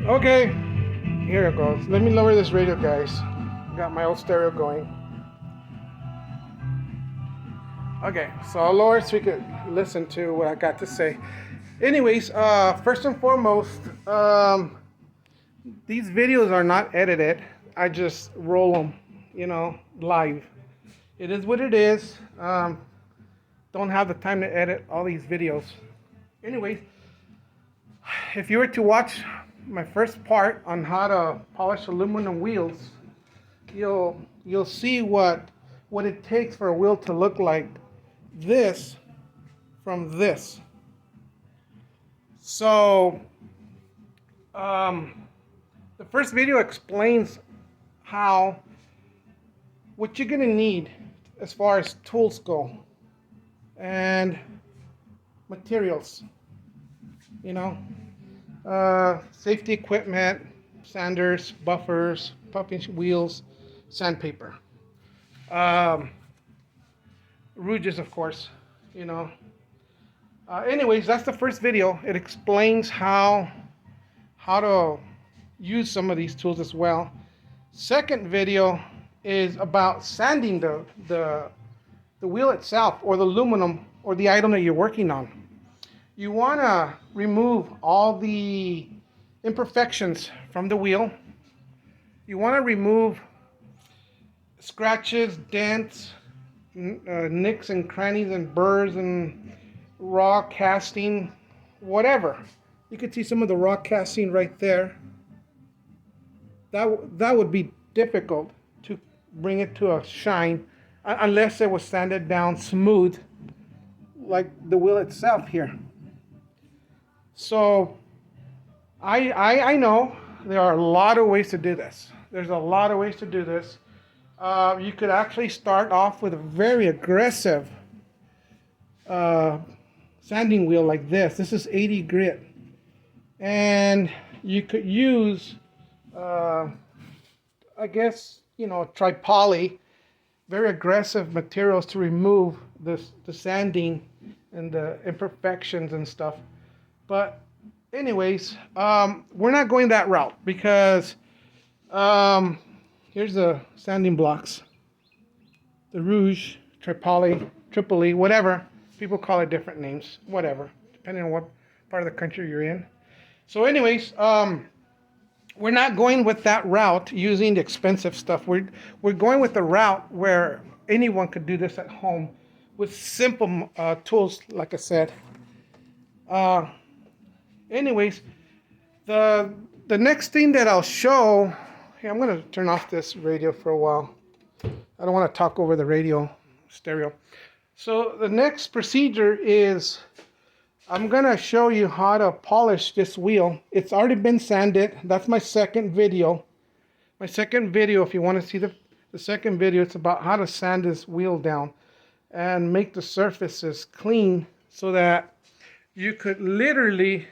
Okay, here it goes. Let me lower this radio, guys. Got my old stereo going. Okay, so I'll lower so you could listen to what I got to say. Anyways, first and foremost, these videos are not edited. I just roll them, live. It is what it is. Don't have the time to edit all these videos. Anyways, if you were to watch my first part on how to polish aluminum wheels, you'll see what it takes for a wheel to look like this from this. So the first video explains what you're gonna need as far as tools go and materials, safety equipment, sanders, buffers, pumping wheels, sandpaper, rouges, of course, anyways, that's the first video. It explains how to use some of these tools as well. Second video is about sanding the wheel itself, or the aluminum, or the item that you're working on. You want to remove all the imperfections from the wheel. You want to remove scratches, dents, nicks and crannies and burrs and raw casting, whatever. You can see some of the raw casting right there. That would be difficult to bring it to a shine unless it was sanded down smooth like the wheel itself here. So I know there are a lot of ways to do this. There's a lot of ways to do this. You could actually start off with a very aggressive sanding wheel like this. This is 80 grit. And you could use, I guess, tri-poly, very aggressive materials to remove the sanding and the imperfections and stuff. But anyways, we're not going that route because here's the sanding blocks. The rouge, tri-poly, Tripoli, whatever. People call it different names, whatever, depending on what part of the country you're in. So anyways, we're not going with that route using the expensive stuff. We're going with the route where anyone could do this at home with simple tools, like I said. Anyways, the next thing that I'll show, here, I'm going to turn off this radio for a while. I don't want to talk over the radio stereo. So the next procedure is I'm going to show you how to polish this wheel. It's already been sanded. That's my second video. My second video, if you want to see the second video, it's about how to sand this wheel down and make the surfaces clean so that you could literally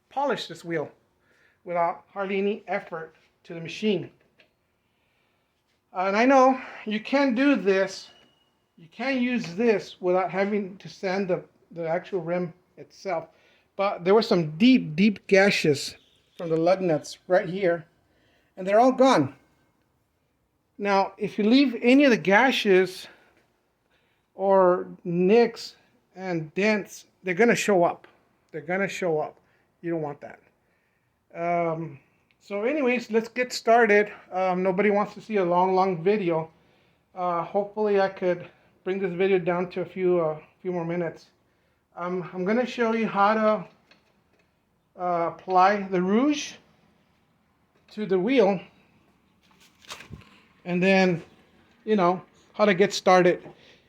polish this wheel without hardly any effort to the machine. And I know you can do this. You can use this without having to sand the actual rim itself. But there were some deep gashes from the lug nuts right here, and they're all gone. Now, if you leave any of the gashes or nicks and dents, they're going to show up. They're going to show up. You don't want that. So anyways, let's get started. Nobody wants to see a long video. Hopefully I could bring this video down to a few more minutes. I'm going to show you how to apply the rouge to the wheel, and then, how to get started.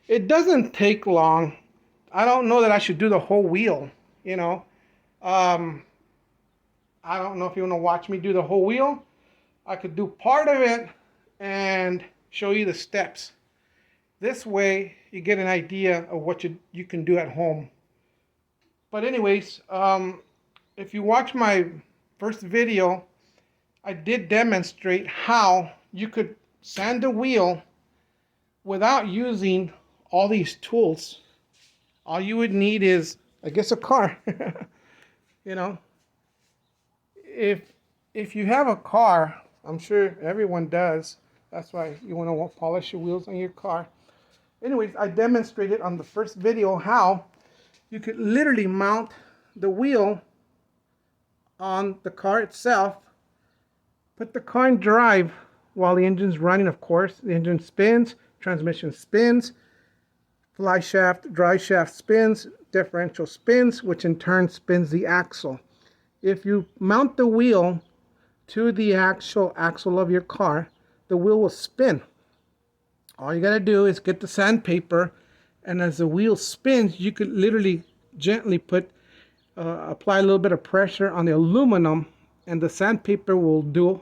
It doesn't take long. I don't know that I should do the whole wheel, I don't know if you want to watch me do the whole wheel. I could do part of it and show you the steps. This way you get an idea of what you can do at home. But anyways, if you watch my first video, I did demonstrate how you could sand a wheel without using all these tools. All you would need is, I guess, a car. if you have a car, I'm sure everyone does. That's why you want to polish your wheels on your car. Anyways, I demonstrated on the first video how you could literally mount the wheel on the car itself, put the car in drive while the engine's running. Of course, the engine spins, transmission spins, fly shaft, drive shaft spins, differential spins, which in turn spins the axle. If you mount the wheel to the actual axle of your car, the wheel will spin. All you gotta do is get the sandpaper, and as the wheel spins, you could literally gently apply a little bit of pressure on the aluminum, and the sandpaper will do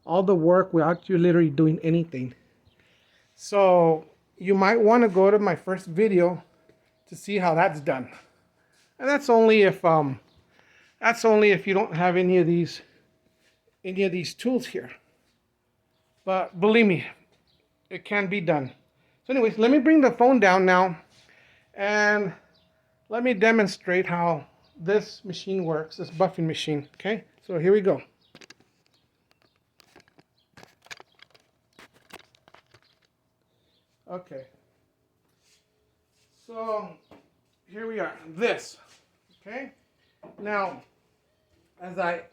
all the work without you literally doing anything. So you might want to go to my first video to see how that's done. And that's only if you don't have any of these tools here. But believe me, it can be done. So anyways, let me bring the phone down now and let me demonstrate how this machine works, this buffing machine. Okay, so here we go. Okay, so here we are, this, okay? Now, as I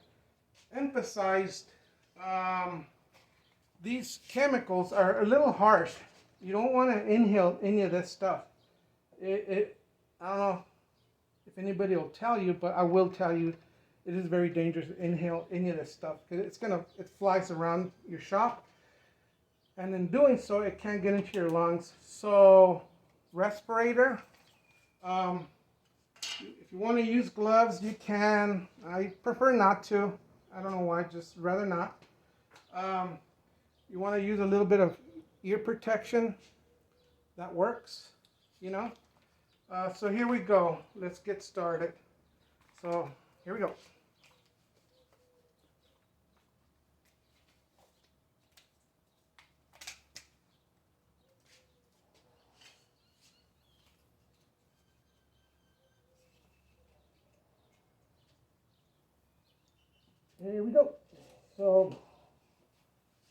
emphasized, these chemicals are a little harsh. You don't want to inhale any of this stuff. I don't know if anybody will tell you, but I will tell you, it is very dangerous to inhale any of this stuff because it flies around your shop. And in doing so, it can get into your lungs. So, respirator. If you want to use gloves, you can. I prefer not to. I don't know why, just rather not. You want to use a little bit of ear protection. That works, you know. So here we go. Let's get started. So here we go. Here we go. So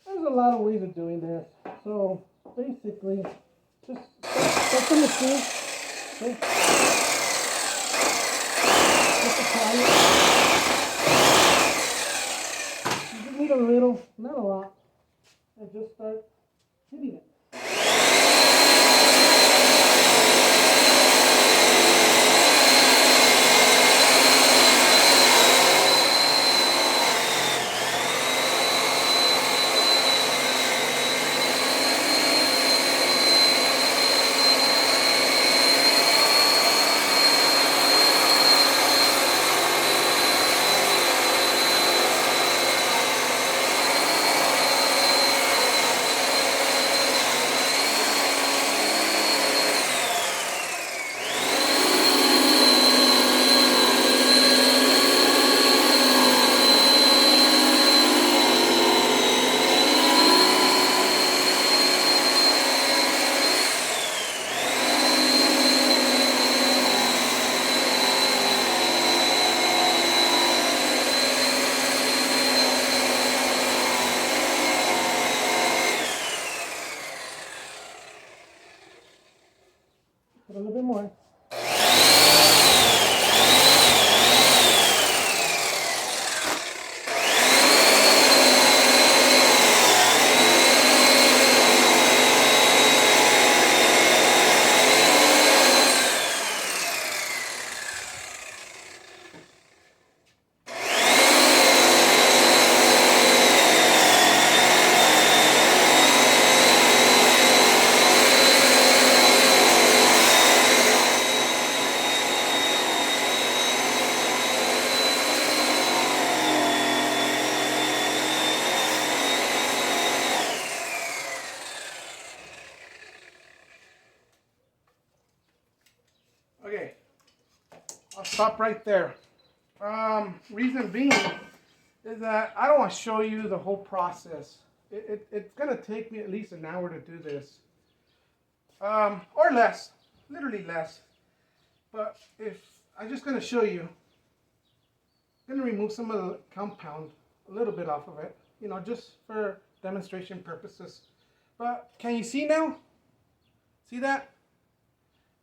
there's a lot of ways of doing this. So basically, just set the machine. Okay. Just apply it. You just need a little, not a lot, and just start hitting it. Put a little bit more. Okay, I'll stop right there. Reason being is that I don't want to show you the whole process. It's going to take me at least an hour to do this. Or less, literally less. But if I'm just going to show you going to remove some of the compound, a little bit off of it, you know, just for demonstration purposes. But can you see now? See that?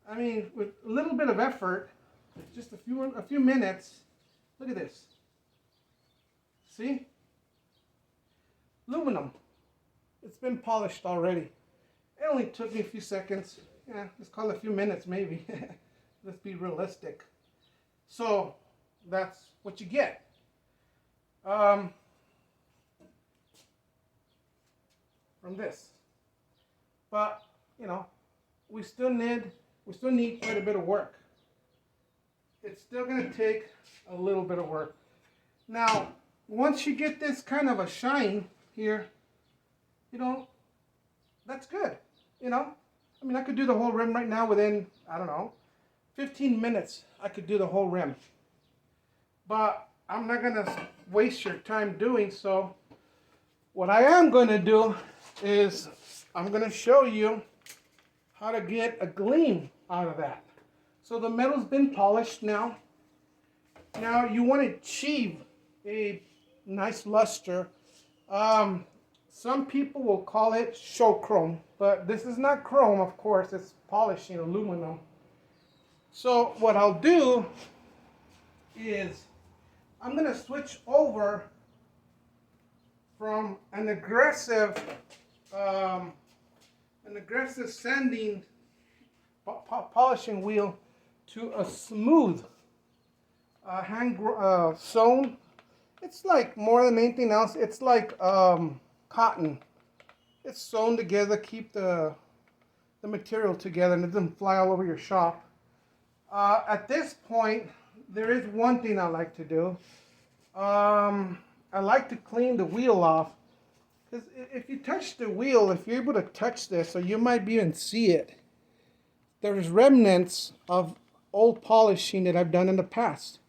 I mean, with a little bit of effort, just a few minutes, look at this. See? Aluminum. It's been polished already. It only took me a few seconds. Yeah, let's call it a few minutes maybe. Let's be realistic. So that's what you get. From this. But, you know, we still need quite a bit of work. It's still going to take a little bit of work. Now, once you get this kind of a shine here, you know, that's good. You know, I mean, I could do the whole rim right now within, I don't know, 15 minutes. I could do the whole rim. But I'm not going to waste your time doing so. What I am going to do is I'm going to show you how to get a gleam out of that. So the metal's been polished now. Now you want to achieve a nice luster. Some people will call it show chrome, but this is not chrome, of course. It's polishing aluminum. So what I'll do is I'm going to switch over from an aggressive sanding polishing wheel to a smooth hand sewn. It's like more than anything else. It's like cotton. It's sewn together, keep the material together, and it doesn't fly all over your shop. At this point, there is one thing I like to do. I like to clean the wheel off, because if you touch the wheel, if you're able to touch this, or you might even see it, there's remnants of old polishing that I've done in the past.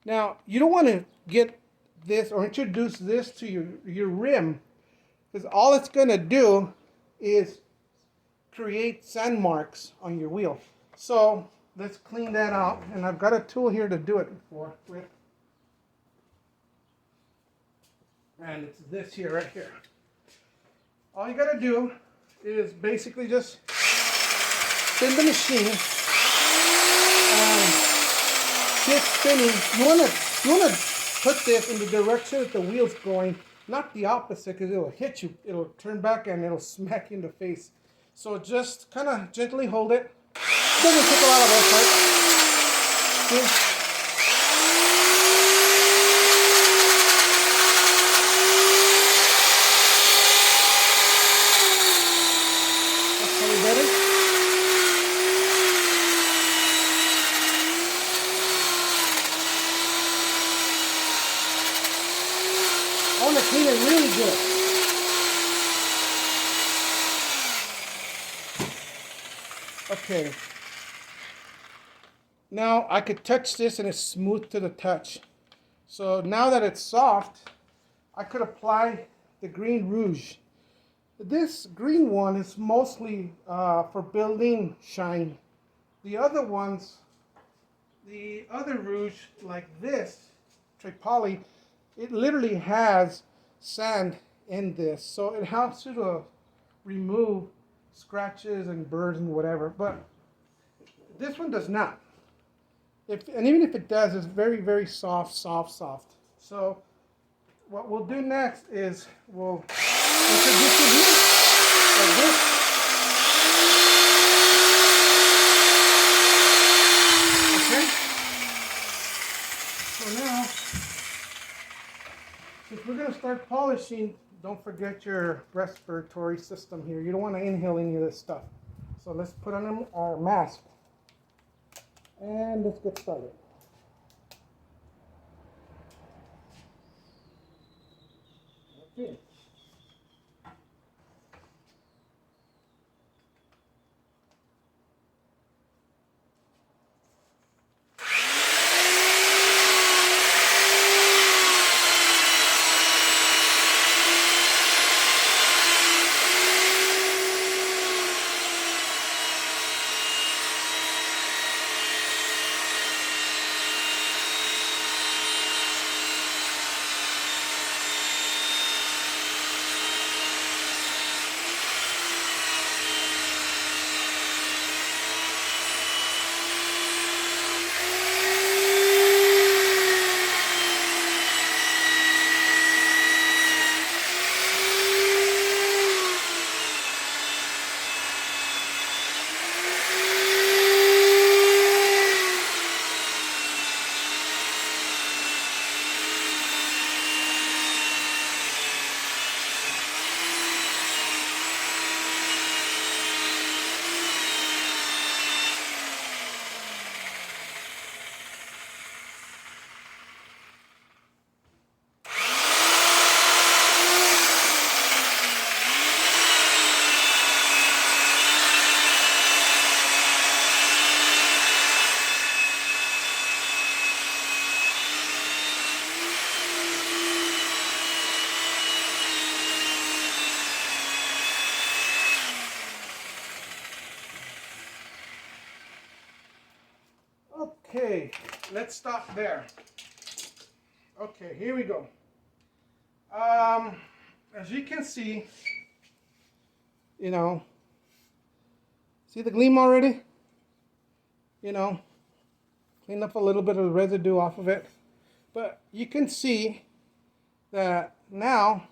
Now, you don't want to get this or introduce this to your rim, because all it's going to do is create sand marks on your wheel. So let's clean that out, and I've got a tool here to do it with. And it's this here, right here. All you got to do is basically just spin the machine and keep spinning. You want to put this in the direction that the wheel's going, not the opposite, because it'll hit you. It'll turn back and it'll smack you in the face. So just kind of gently hold it. Doesn't take a lot of effort. See? I want to clean it really good. Okay. Now I could touch this and it's smooth to the touch. So now that it's soft, I could apply the green rouge. This green one is mostly for building shine. The other ones, the other rouge like this, Tripoly, it literally has sand in this, so it helps you to remove scratches and burrs and whatever. But this one does not. And even if it does, it's very, very soft. So what we'll do next is we'll introduce it here like this. Okay. So now, if we're going to start polishing, don't forget your respiratory system here. You don't want to inhale any of this stuff. So let's put on our mask. And let's get started. Okay. Okay, let's stop there. Okay, here we go. As you can see, you know, see the gleam already? You know, clean up a little bit of the residue off of it. But you can see that now,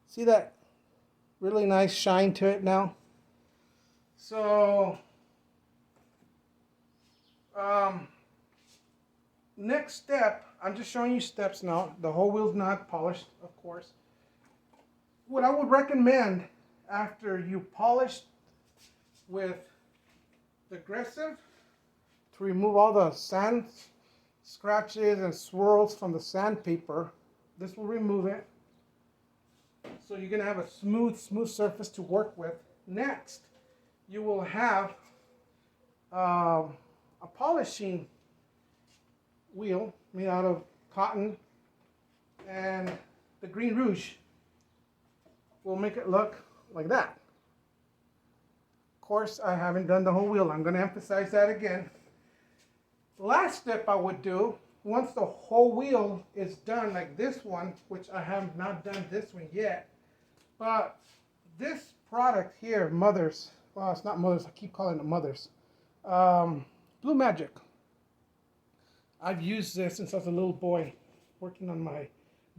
see that really nice shine to it now? So, next step, I'm just showing you steps now. The whole wheel's not polished, of course. What I would recommend after you polish with the aggressive to remove all the sand scratches and swirls from the sandpaper, this will remove it. So you're going to have a smooth surface to work with. Next, you will have a polishing wheel made out of cotton, and the Green Rouge will make it look like that. Of course, I haven't done the whole wheel. I'm going to emphasize that again. The last step I would do, once the whole wheel is done, like this one, which I have not done this one yet, but this product here, Mother's, well, it's not Mother's, I keep calling it Mother's, Blue Magic. I've used this since I was a little boy, working on my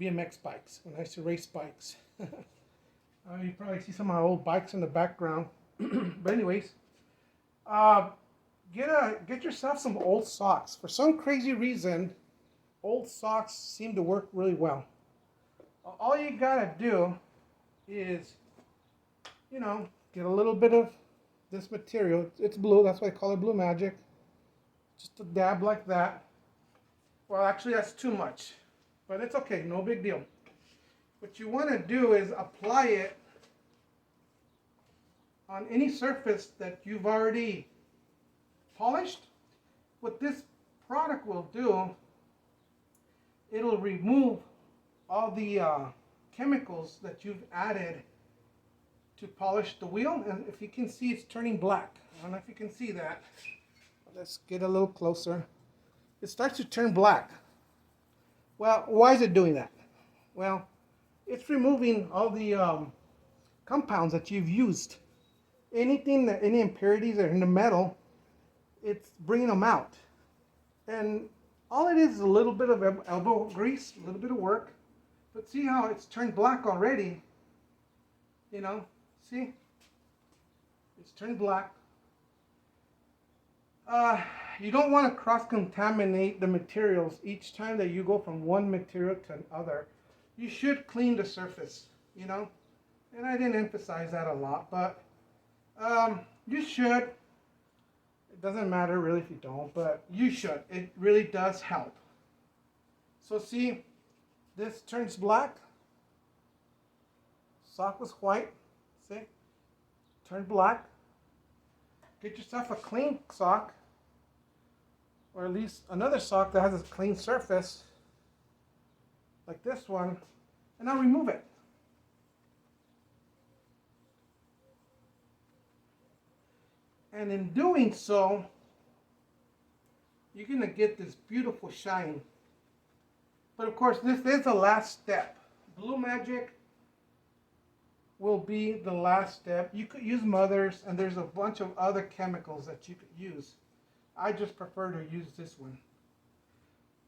BMX bikes, when I used to race bikes. You probably see some of my old bikes in the background. But anyways, get yourself some old socks. For some crazy reason, old socks seem to work really well. All you gotta do is, you know, get a little bit of this material. It's blue, that's why I call it Blue Magic. Just a dab like that. Well, actually that's too much, but it's okay, no big deal. What you want to do is apply it on any surface that you've already polished. What this product will do, it'll remove all the chemicals that you've added to polish the wheel. And if you can see, it's turning black. I don't know if you can see that. Let's get a little closer. It starts to turn black. Well, why is it doing that? Well, it's removing all the compounds that you've used. Anything that, any impurities that are in the metal, it's bringing them out. And all it is a little bit of elbow grease, a little bit of work. But see how it's turned black already? You know, see? It's turned black. You don't want to cross-contaminate the materials each time that you go from one material to another. You should clean the surface, you know? And I didn't emphasize that a lot, but you should. It doesn't matter really if you don't, but you should. It really does help. So see, this turns black. Sock was white. See? Turned black. Get yourself a clean sock, or at least another sock that has a clean surface, like this one, and I'll remove it. And in doing so, you're going to get this beautiful shine. But of course, this is the last step. Blue Magic will be the last step. You could use Mother's, and there's a bunch of other chemicals that you could use. I just prefer to use this one.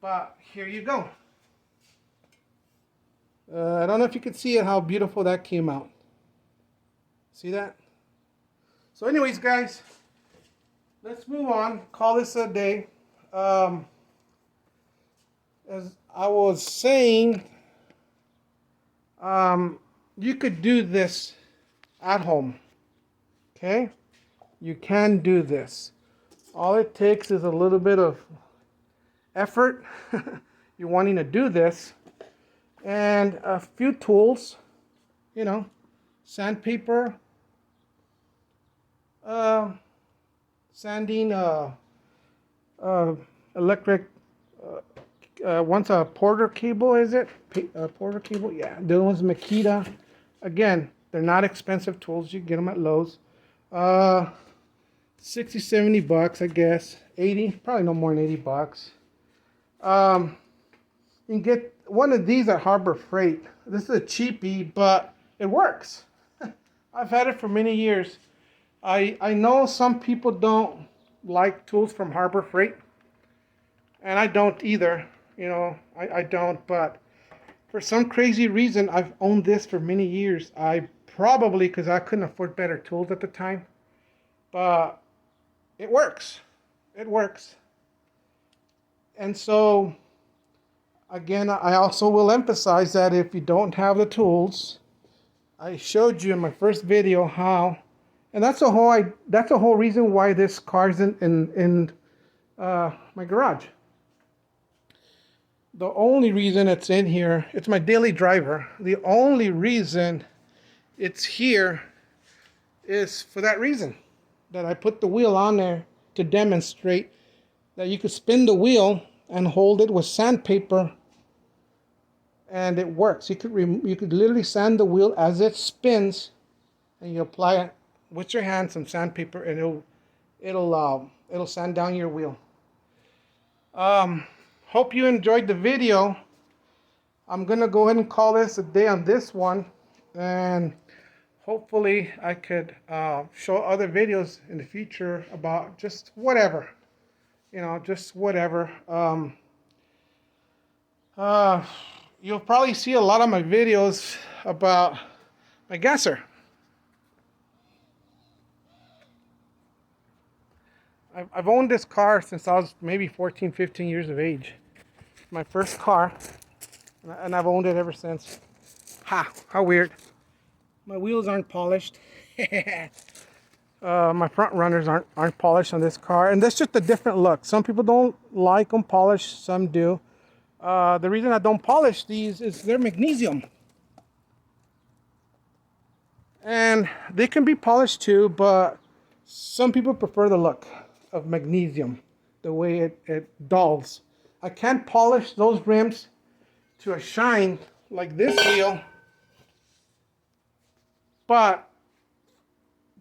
But here you go. I don't know if you can see it, how beautiful that came out. See that? So anyways, guys, let's move on. Call this a day. As I was saying, you could do this at home. Okay? You can do this. All it takes is a little bit of effort. You're wanting to do this. And a few tools. You know, sandpaper. Sanding, electric, once a Porter cable, is it? Porter cable, yeah. The other one's Makita. Again, they're not expensive tools. You can get them at Lowe's. 60, 70 bucks, I guess. 80, probably no more than 80 bucks. You can get one of these at Harbor Freight. This is a cheapie, but it works. I've had it for many years. I know some people don't like tools from Harbor Freight, and I don't either. You know, I don't, but for some crazy reason, I've owned this for many years. I probably, because I couldn't afford better tools at the time, but it works. It works. And so, again, I also will emphasize that if you don't have the tools, I showed you in my first video how, and that's the whole reason why this car's in my garage. The only reason it's in here, it's my daily driver. The only reason it's here is for that reason, that I put the wheel on there to demonstrate that you could spin the wheel and hold it with sandpaper, and it works. You could literally sand the wheel as it spins, and you apply it with your hand, some sandpaper, and it'll sand down your wheel. Hope you enjoyed the video. I'm gonna go ahead and call this a day on this one, and hopefully I could show other videos in the future about just whatever, just whatever. You'll probably see a lot of my videos about my gasser. I've owned this car since I was maybe 14, 15 years of age. My first car, and I've owned it ever since. How weird. My wheels aren't polished. My front runners aren't polished on this car, and that's just a different look. Some people don't like them polished, some do. The reason I don't polish these is they're magnesium. And they can be polished too, but some people prefer the look of magnesium, the way it dulls. I can't polish those rims to a shine like this wheel, but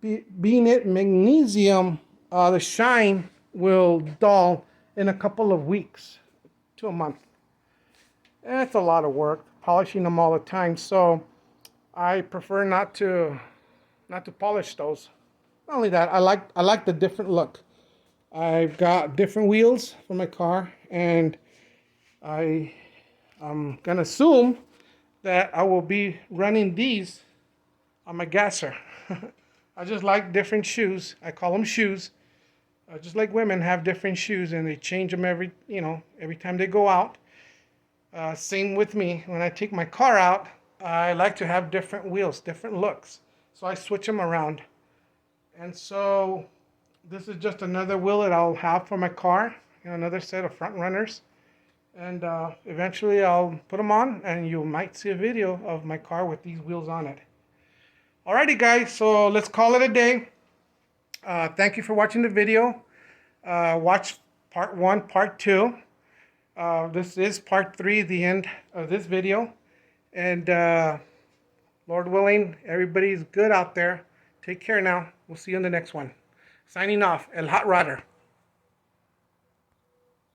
being it magnesium, the shine will dull in a couple of weeks to a month. And it's a lot of work polishing them all the time, so I prefer not to polish those. Not only that, I like the different look. I've got different wheels for my car, and I'm gonna assume that I will be running these on my gasser. I just like different shoes. I call them shoes. Just like women have different shoes, and they change them every time they go out. Same with me. When I take my car out, I like to have different wheels, different looks. So I switch them around. And so this is just another wheel that I'll have for my car, another set of front runners. And eventually I'll put them on, and you might see a video of my car with these wheels on it. Alrighty guys, so let's call it a day. Thank you for watching the video. Watch part 1, part 2. This is part 3, the end of this video. And Lord willing, everybody's good out there. Take care now. We'll see you in the next one. Signing off, El Hot Rodder.